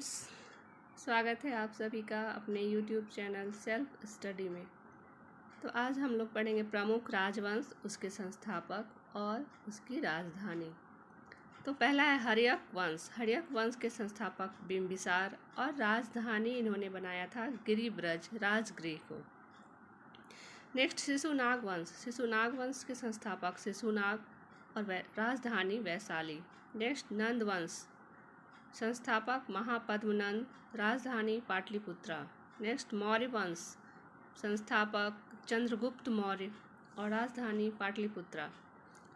Friends, स्वागत है आप सभी का अपने YouTube चैनल सेल्फ स्टडी में। तो आज हम लोग पढ़ेंगे प्रमुख राजवंश, उसके संस्थापक और उसकी राजधानी। तो पहला है हर्यक वंश। हर्यक वंश के संस्थापक बिंबिसार और राजधानी इन्होंने बनाया था गिरिब्रज, राजगृह को। नेक्स्ट शिशुनाग वंश। शिशुनाग वंश के संस्थापक शिशुनाग और राजधानी वैशाली। नेक्स्ट नंद वंश, संस्थापक महापद्मनंद, राजधानी पाटलिपुत्रा। नेक्स्ट मौर्य वंश, संस्थापक चंद्रगुप्त मौर्य और राजधानी पाटलिपुत्रा।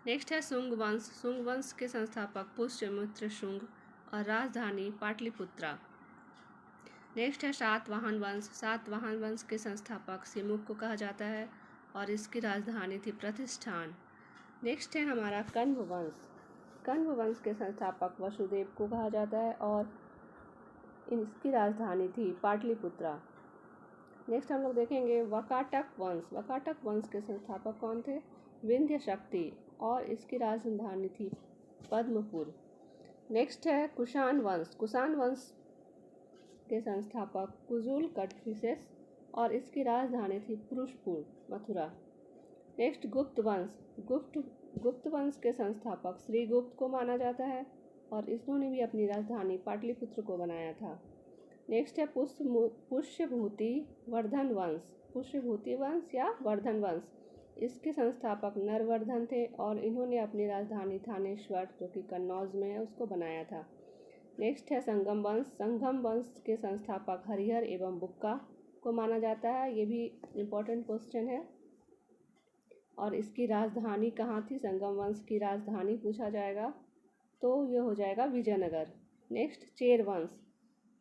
नेक्स्ट है शुंग वंश। शुंग वंश के संस्थापक पुष्यमित्र शुंग और राजधानी पाटलिपुत्रा। नेक्स्ट है सातवाहन वंश। सातवाहन वंश के संस्थापक सिमुक को कहा जाता है और इसकी राजधानी थी प्रतिष्ठान। नेक्स्ट है हमारा कण्व वंश। कण्व वंश के संस्थापक वसुदेव को कहा जाता है और इसकी राजधानी थी पाटलिपुत्रा। नेक्स्ट हम लोग देखेंगे वकाटक वंश। वकाटक वंश के संस्थापक कौन थे? विंध्य शक्ति और इसकी राजधानी थी पद्मपुर। नेक्स्ट है कुषाण वंश। कुषाण वंश के संस्थापक कुजुल कटफिसेस और इसकी राजधानी थी पुरुषपुर, मथुरा। नेक्स्ट गुप्त वंश। गुप्त वंश के संस्थापक श्रीगुप्त को माना जाता है और इन्होंने भी अपनी राजधानी पाटलिपुत्र को बनाया था। नेक्स्ट है पुष्यभूति वर्धन वंश। पुष्यभूति वंश या वर्धन वंश, इसके संस्थापक नरवर्धन थे और इन्होंने अपनी राजधानी थानेश्वर, जो कि कन्नौज में है, उसको बनाया था। नेक्स्ट है संगम वंश। संगम वंश के संस्थापक हरिहर एवं बुक्का को माना जाता है। ये भी इम्पोर्टेंट क्वेश्चन है। और इसकी राजधानी कहाँ थी? संगम वंश की राजधानी पूछा जाएगा तो ये हो जाएगा विजयनगर। नेक्स्ट चेर वंश।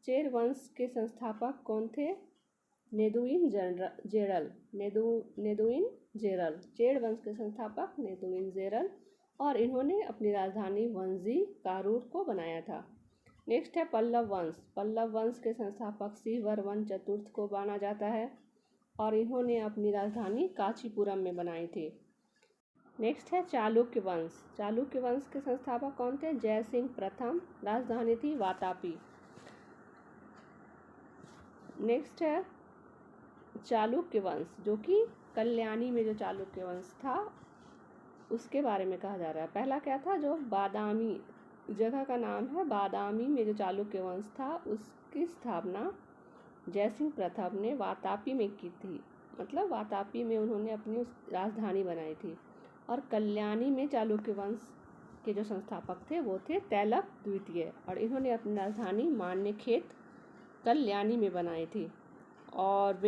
चेर वंश के संस्थापक कौन थे? नेदुइन जेरल। नेदुइन जेरल। चेर वंश के संस्थापक नेदुइन जेरल और इन्होंने अपनी राजधानी वंजी कारूर को बनाया था। नेक्स्ट है पल्लव वंश। पल्लव वंश के संस्थापक शिववर्मन चतुर्थ को माना जाता है और इन्होंने अपनी राजधानी कांचीपुरम में बनाई थी। नेक्स्ट है चालुक्य वंश। चालुक्य वंश के संस्थापक कौन थे? जयसिंह प्रथम, राजधानी थी वातापी। नेक्स्ट है चालुक्य वंश, जो कि कल्याणी में जो चालुक्य वंश था उसके बारे में कहा जा रहा है। पहला क्या था? जो बादामी जगह का नाम है, बादामी में जो चालुक्य वंश था उसकी स्थापना जयसिंह प्रथम ने वातापी में की थी। मतलब वातापी में उन्होंने अपनी उस राजधानी बनाई थी। और कल्याणी में चालुक्य वंश के जो संस्थापक थे वो थे तैलक द्वितीय और इन्होंने अपनी राजधानी मान्यखेत कल्याणी में बनाई थी। और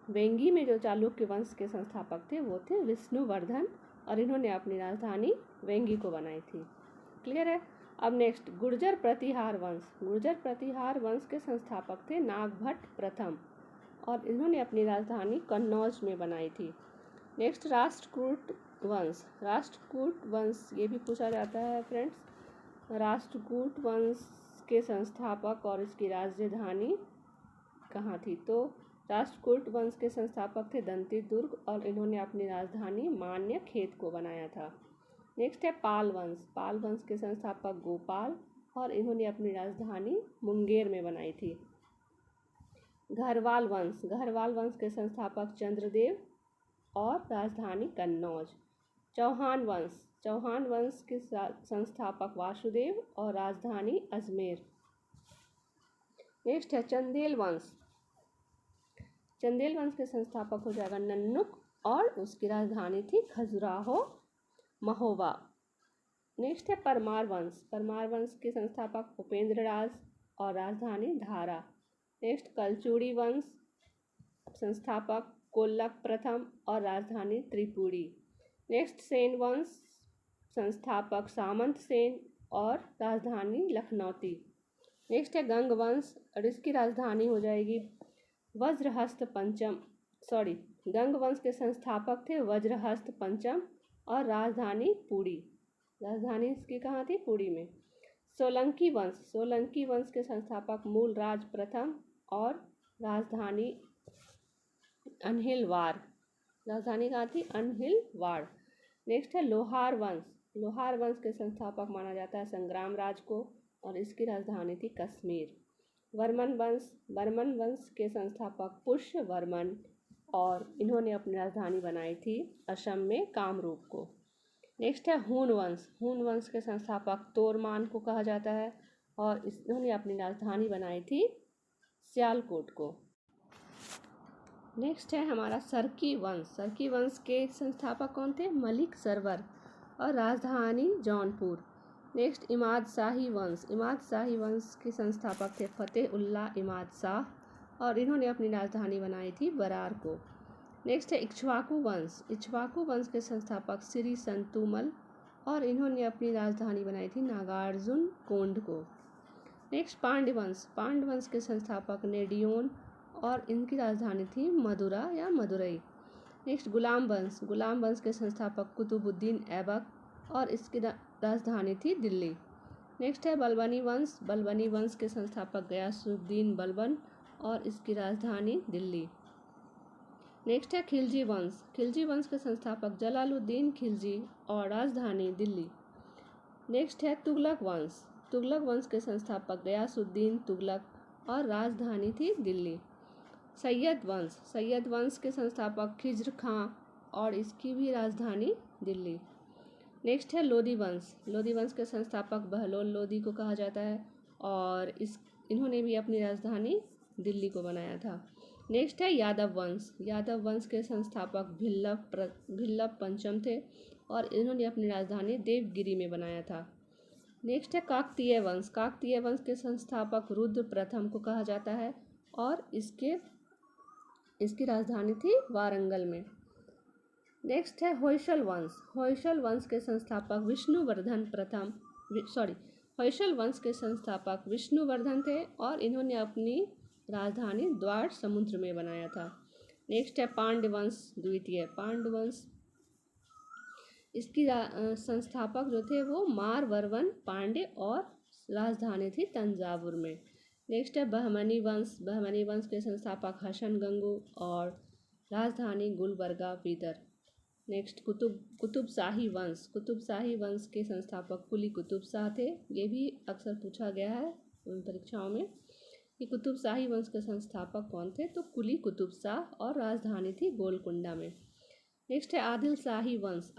वेंगी में जो चालुक्य वंश के संस्थापक थे वो थे विष्णुवर्धन और इन्होंने अपनी राजधानी वेंगी को बनाई थी। क्लियर है? अब नेक्स्ट गुर्जर प्रतिहार वंश। गुर्जर प्रतिहार वंश के संस्थापक थे नागभट्ट प्रथम और इन्होंने अपनी राजधानी कन्नौज में बनाई थी। नेक्स्ट राष्ट्रकूट वंश। राष्ट्रकूट वंश ये भी पूछा जाता है फ्रेंड्स। राष्ट्रकूट वंश के संस्थापक और इसकी राजधानी कहाँ थी? तो राष्ट्रकूट वंश के संस्थापक थे दंती दुर्ग और इन्होंने अपनी राजधानी मान्यखेत को बनाया था। नेक्स्ट है पाल वंश। पाल वंश के संस्थापक गोपाल और इन्होंने अपनी राजधानी मुंगेर में बनाई थी। घरवाल वंश। घरवाल वंश के संस्थापक चंद्रदेव और राजधानी कन्नौज। चौहान वंश। चौहान वंश के संस्थापक वासुदेव और राजधानी अजमेर। नेक्स्ट है चंदेल वंश। चंदेल वंश के संस्थापक हो जाएगा नन्नुक और उसकी राजधानी थी खजुराहो, महोबा। नेक्स्ट है परमार वंश। परमार वंश के संस्थापक उपेंद्र राज और राजधानी धारा। नेक्स्ट कलचूड़ी वंश, संस्थापक कोल्लक प्रथम और राजधानी त्रिपुरी। नेक्स्ट सेन वंश, संस्थापक सामंत सेन और राजधानी लखनौती। नेक्स्ट है गंग वंश और इसकी राजधानी हो जाएगी वज्रहस्त पंचम। गंग वंश के संस्थापक थे वज्रहस्त पंचम और राजधानी पुरी। राजधानी इसकी कहाँ थी? पुरी में। सोलंकी वंश। सोलंकी वंश के संस्थापक मूलराज प्रथम और राजधानी अनहिलवाड़। राजधानी कहाँ थी? अनहिलवाड़। नेक्स्ट है लोहार वंश। लोहार वंश के संस्थापक माना जाता है संग्राम राज को और इसकी राजधानी थी कश्मीर। वर्मन वंश के संस्थापक पुष्य वर्मन, और इन्होंने अपनी राजधानी बनाई थी असम में कामरूप को। नेक्स्ट है हून वंश के संस्थापक तोरमान को कहा जाता है, और इन्होंने अपनी राजधानी बनाई थी सियालकोट को। नेक्स्ट है हमारा सरकी वंश के संस्थापक कौन थे? मलिक सरवर, और राजधानी जौनपुर। नेक्स्ट इमाद शाही वंश के संस्थापक थे फतेह उल्लाह इमाद शाह, और इन्होंने अपनी राजधानी बनाई थी बरार को। नेक्स्ट है इक्ष्वाकु वंश के संस्थापक श्री संतुमल, और इन्होंने अपनी राजधानी बनाई थी नागार्जुन कोंड को। नेक्स्ट पांड्य वंश के संस्थापक नेडियोन, और इनकी राजधानी थी मदुरा या मदुरई। नेक्स्ट गुलाम वंश के संस्थापक कुतुबुद्दीन ऐबक, और इसकी राजधानी थी दिल्ली। नेक्स्ट है बलबनी वंश के संस्थापक गयासुद्दीन बलबन, और इसकी राजधानी दिल्ली। नेक्स्ट है खिलजी वंश के संस्थापक जलालुद्दीन खिलजी, और राजधानी दिल्ली। नेक्स्ट है तुगलक वंश के संस्थापक गयासुद्दीन तुगलक, और राजधानी थी दिल्ली। सैयद वंश के संस्थापक खिज्र खां, और इसकी भी राजधानी दिल्ली। नेक्स्ट है लोदी वंश के संस्थापक बहलोल लोदी को कहा जाता है, और इन्होंने भी अपनी राजधानी दिल्ली को बनाया था। नेक्स्ट है यादव वंश के संस्थापक भिल्लभ पंचम थे, और इन्होंने अपनी राजधानी देवगिरी में बनाया था। नेक्स्ट है काकतीय वंश के संस्थापक रुद्र प्रथम को कहा जाता है, और इसकी राजधानी थी वारंगल में। नेक्स्ट है होयसल वंश के संस्थापक विष्णुवर्धन थे, और इन्होंने अपनी राजधानी द्वार समुद्र में बनाया था। नेक्स्ट है पांड्य वंश, इसकी संस्थापक जो थे वो मारवर्मन पांड्य, और राजधानी थी तंजावुर में। नेक्स्ट है बहमनी वंश के संस्थापक हसन गंगू, और राजधानी गुलबर्गा बीदर। नेक्स्ट कुतुब शाही वंश के संस्थापक कुली कुतुब शाह थे। ये भी अक्सर पूछा गया है परीक्षाओं में कि कुतुब शाही वंश के संस्थापक कौन थे, तो कुली कुतुब शाह, और राजधानी थी गोलकुंडा में। नेक्स्ट है आदिल शाही वंश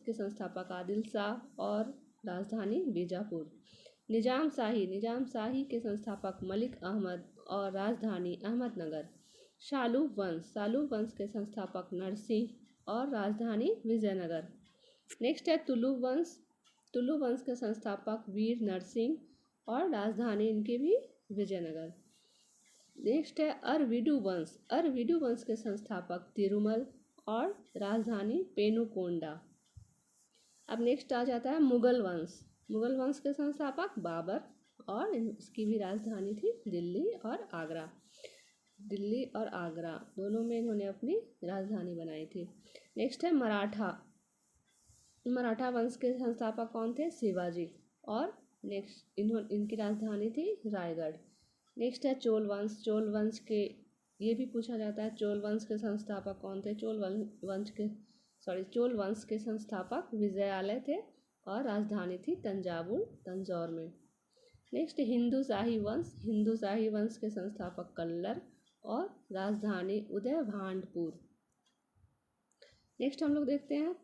के संस्थापक आदिल शाह, और राजधानी बीजापुर। निजाम शाही के संस्थापक मलिक अहमद, और राजधानी अहमदनगर। शालूब वंश के संस्थापक नरसिंह, और राजधानी विजयनगर। नेक्स्ट है तुलु वंश के संस्थापक वीर नरसिंह, और राजधानी इनकी भी विजयनगर। नेक्स्ट है अरविडु वंश के संस्थापक तिरुमल, और राजधानी पेनुकोंडा। अब नेक्स्ट आ जाता है मुगल वंश के संस्थापक बाबर, और इसकी भी राजधानी थी दिल्ली और आगरा दोनों में इन्होंने अपनी राजधानी बनाई थी। नेक्स्ट है मराठा वंश के संस्थापक कौन थे? शिवाजी, और नेक्स्ट इनकी राजधानी थी रायगढ़। नेक्स्ट है चोल वंश के, ये भी पूछा जाता है चोल वंश के संस्थापक कौन थे? चोल वंश के संस्थापक विजयालय थे, और राजधानी थी तंजौर में। नेक्स्ट हिंदू शाही वंश के संस्थापक कल्लर, और राजधानी उदय भांडपुर। नेक्स्ट हम लोग देखते हैं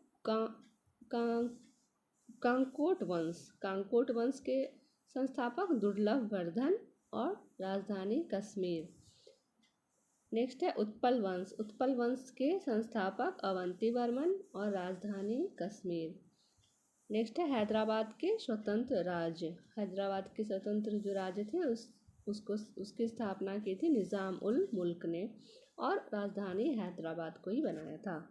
कांकोट वंश के संस्थापक दुर्लभ वर्धन, और राजधानी कश्मीर। नेक्स्ट है उत्पल वंश के संस्थापक अवंती वर्मन, और राजधानी कश्मीर। नेक्स्ट है हैदराबाद के स्वतंत्र जो राज्य थे उसकी स्थापना की थी निज़ाम उल मुल्क ने, और राजधानी हैदराबाद को ही बनाया था।